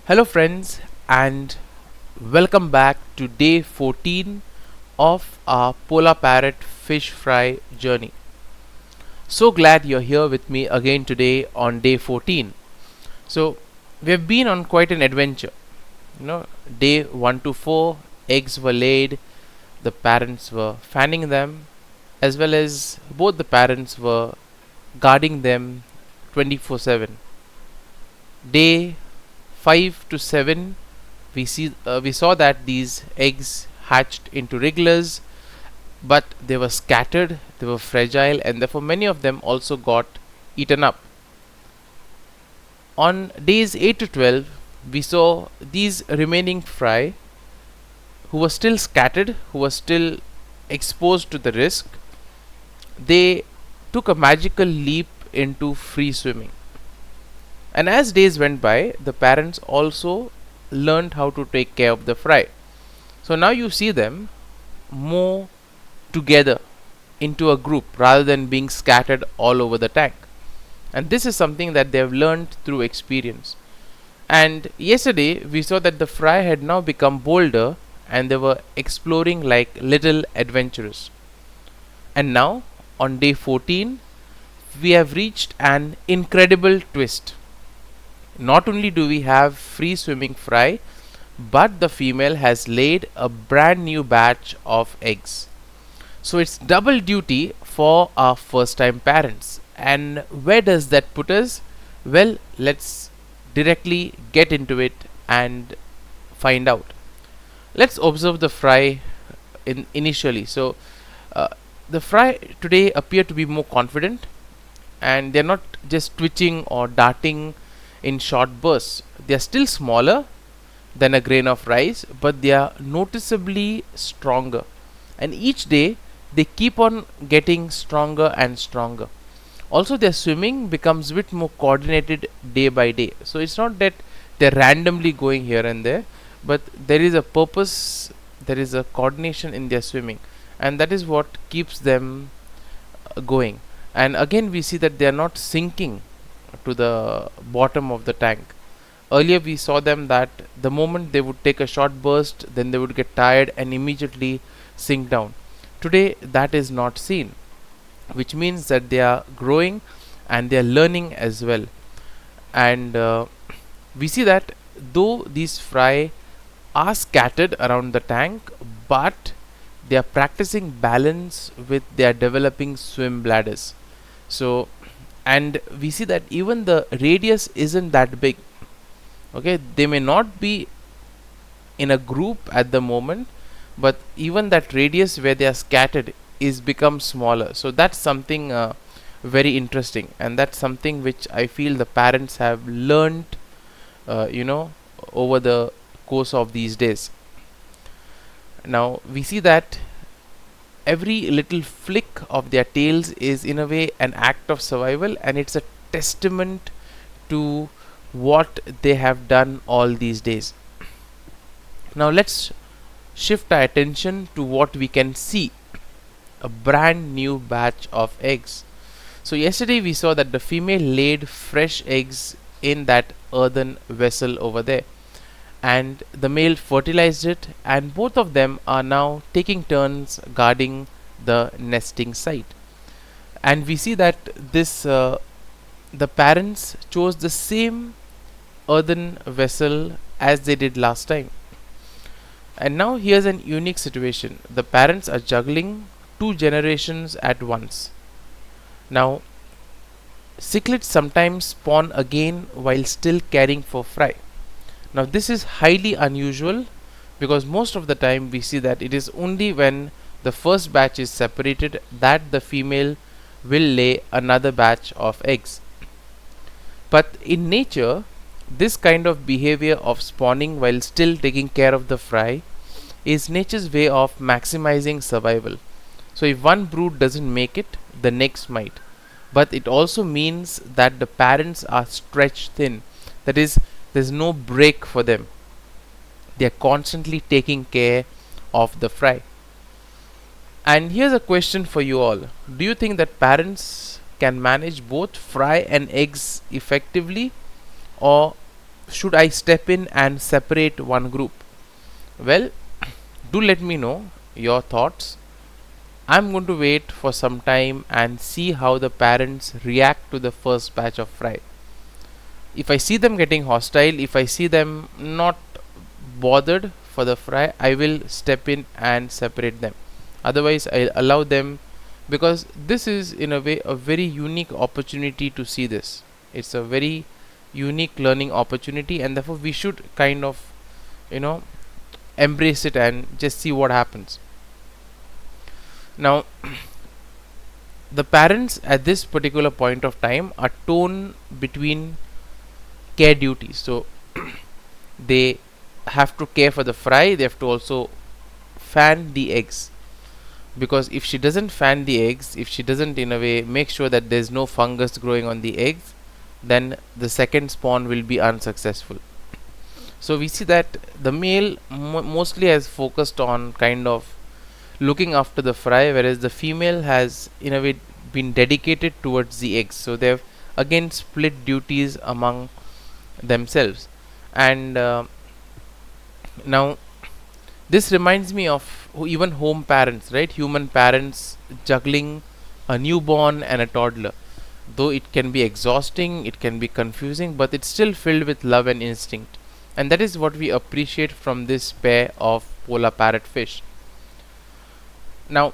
Hello friends, and welcome back to day 14 of our Polar Parrot fish fry journey. So glad you're here with me again today on day 14. So we've been on quite an adventure. Day 1 to 4, eggs were laid, the parents were fanning them, as well as both the parents were guarding them 24/7. Day 5 to 7, we saw that these eggs hatched into wrigglers, but they were scattered, they were fragile, and therefore many of them also got eaten up. On days 8 to 12, we saw these remaining fry who were still scattered, who were still exposed to the risk. They took a magical leap into free swimming. And as days went by, the parents also learned how to take care of the fry. So now you see them more together into a group rather than being scattered all over the tank. And this is something that they have learned through experience. And yesterday we saw that the fry had now become bolder and they were exploring like little adventurous. And now on day 14, we have reached an incredible twist. Not only do we have free swimming fry, but the female has laid a brand new batch of eggs. So it's double duty for our first time parents. And where does that put us? Well, let's directly get into it and find out. Let's observe the fry initially. So the fry today appear to be more confident, and they're not just twitching or darting in short bursts. They are still smaller than a grain of rice, but they are noticeably stronger. And each day they keep on getting stronger and stronger. Also, their swimming becomes a bit more coordinated day by day. So it's not that they're randomly going here and there, but there is a purpose, there is a coordination in their swimming, and that is what keeps them going. And again, we see that they are not sinking to the bottom of the tank. Earlier we saw them that the moment they would take a short burst, then they would get tired and immediately sink down. Today that is not seen, which means that they are growing and they are learning as well. And we see that though these fry are scattered around the tank, but they are practicing balance with their developing swim bladders. So, and we see that even the radius isn't that big. Okay, they may not be in a group at the moment, but even that radius where they are scattered is become smaller. So that's something very interesting, and that's something which I feel the parents have learned over the course of these days. Now we see that every little flick of their tails is in a way an act of survival, and it's a testament to what they have done all these days. Now let's shift our attention to what we can see: a brand new batch of eggs. So yesterday we saw that the female laid fresh eggs in that earthen vessel over there, and the male fertilized it, and both of them are now taking turns guarding the nesting site. And we see that this the parents chose the same earthen vessel as they did last time. And now here's an unique situation: the parents are juggling two generations at once. Now cichlids sometimes spawn again while still caring for fry. Now this is highly unusual, because most of the time we see that it is only when the first batch is separated that the female will lay another batch of eggs. But in nature, this kind of behavior of spawning while still taking care of the fry is nature's way of maximizing survival. So if one brood doesn't make it, the next might. But it also means that the parents are stretched thin. That is, there's no break for them. They are constantly taking care of the fry. And here's a question for you all: do you think that parents can manage both fry and eggs effectively, or should I step in and separate one group? Well, do let me know your thoughts. I'm going to wait for some time and see how the parents react to the first batch of fry. If I see them getting hostile, if I see them not bothered for the fry, I will step in and separate them. Otherwise, I'll allow them, because this is in a way a very unique opportunity to see this. It's a very unique learning opportunity, and therefore we should kind of, you know, embrace it and just see what happens. Now, the parents at this particular point of time are torn between care duties. So they have to care for the fry, they have to also fan the eggs, because if she doesn't fan the eggs, if she doesn't in a way make sure that there's no fungus growing on the eggs, then the second spawn will be unsuccessful. So we see that the male mostly has focused on kind of looking after the fry, whereas the female has in a way been dedicated towards the eggs. So they've again split duties among themselves. And now this reminds me of even home parents, right? Human parents juggling a newborn and a toddler. Though it can be exhausting, it can be confusing, but it's still filled with love and instinct. And that is what we appreciate from this pair of polar parrot fish. Now,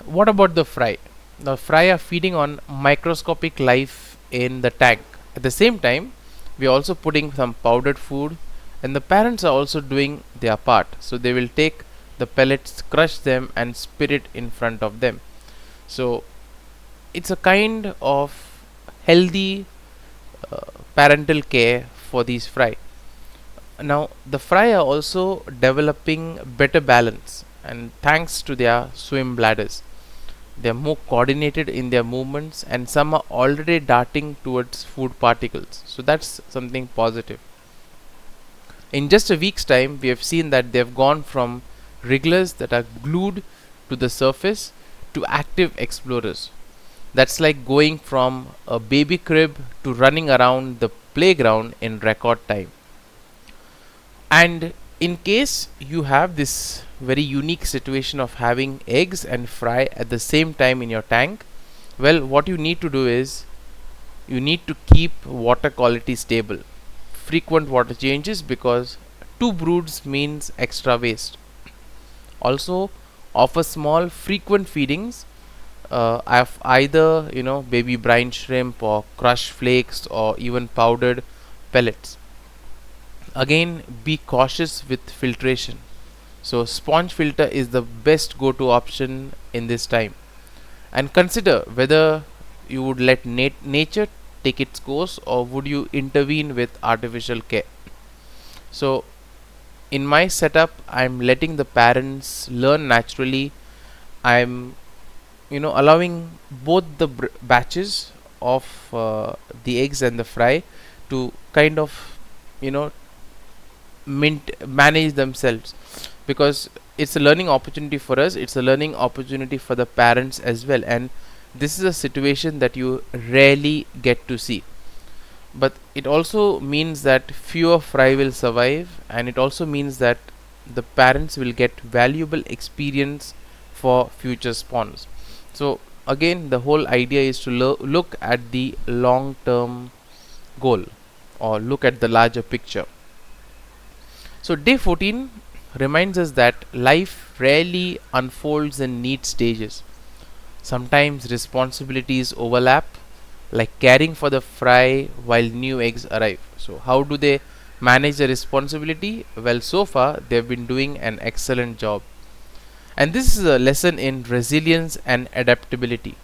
what about the fry? The fry are feeding on microscopic life in the tank. At the same time, we are also putting some powdered food, and the parents are also doing their part. So they will take the pellets, crush them, and spit it in front of them. So it's a kind of healthy parental care for these fry. Now the fry are also developing better balance, and thanks to their swim bladders, they are more coordinated in their movements, and some are already darting towards food particles. So that's something positive. In just a week's time, we have seen that they have gone from wrigglers that are glued to the surface to active explorers. That's like going from a baby crib to running around the playground in record time. And in case you have this very unique situation of having eggs and fry at the same time in your tank, well, what you need to do is you need to keep water quality stable. Frequent water changes, because two broods means extra waste. Also, offer small frequent feedings of either baby brine shrimp or crushed flakes or even powdered pellets. Again, be cautious with filtration. So sponge filter is the best go-to option in this time, and consider whether you would let nature take its course, or would you intervene with artificial care. So in my setup, I'm letting the parents learn naturally. I'm allowing both the batches of the eggs and the fry to kind of you know manage themselves, because it's a learning opportunity for us, it's a learning opportunity for the parents as well, and this is a situation that you rarely get to see. But it also means that fewer fry will survive, and it also means that the parents will get valuable experience for future spawns. So again, the whole idea is to look at the long term goal, or look at the larger picture. So day 14 reminds us that life rarely unfolds in neat stages. Sometimes responsibilities overlap, like caring for the fry while new eggs arrive. So how do they manage the responsibility? Well, so far they've been doing an excellent job. And this is a lesson in resilience and adaptability.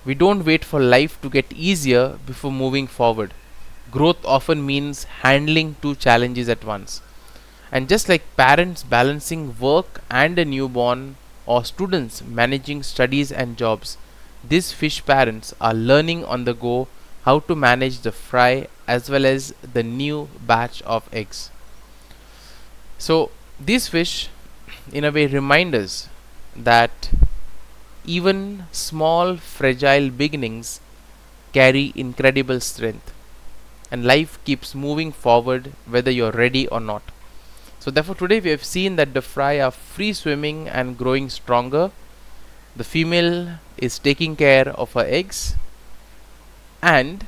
We don't wait for life to get easier before moving forward. Growth often means handling two challenges at once. And just like parents balancing work and a newborn, or students managing studies and jobs, these fish parents are learning on the go how to manage the fry as well as the new batch of eggs. So these fish in a way remind us that even small fragile beginnings carry incredible strength, and life keeps moving forward whether you're ready or not. So therefore today we have seen that the fry are free swimming and growing stronger. The female is taking care of her eggs, and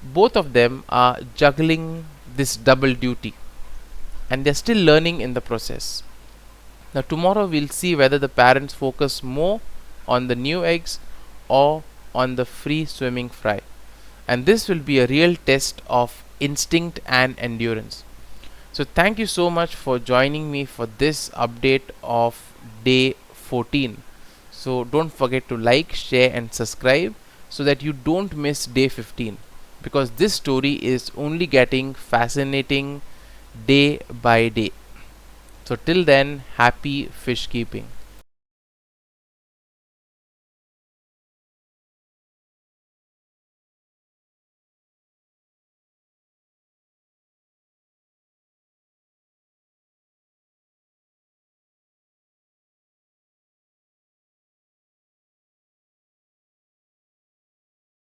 both of them are juggling this double duty, and they're still learning in the process. Now tomorrow we'll see whether the parents focus more on the new eggs or on the free swimming fry, and this will be a real test of instinct and endurance. So thank you so much for joining me for this update of day 14. So don't forget to like, share and subscribe so that you don't miss day 15, because this story is only getting fascinating day by day. So till then, happy fish keeping.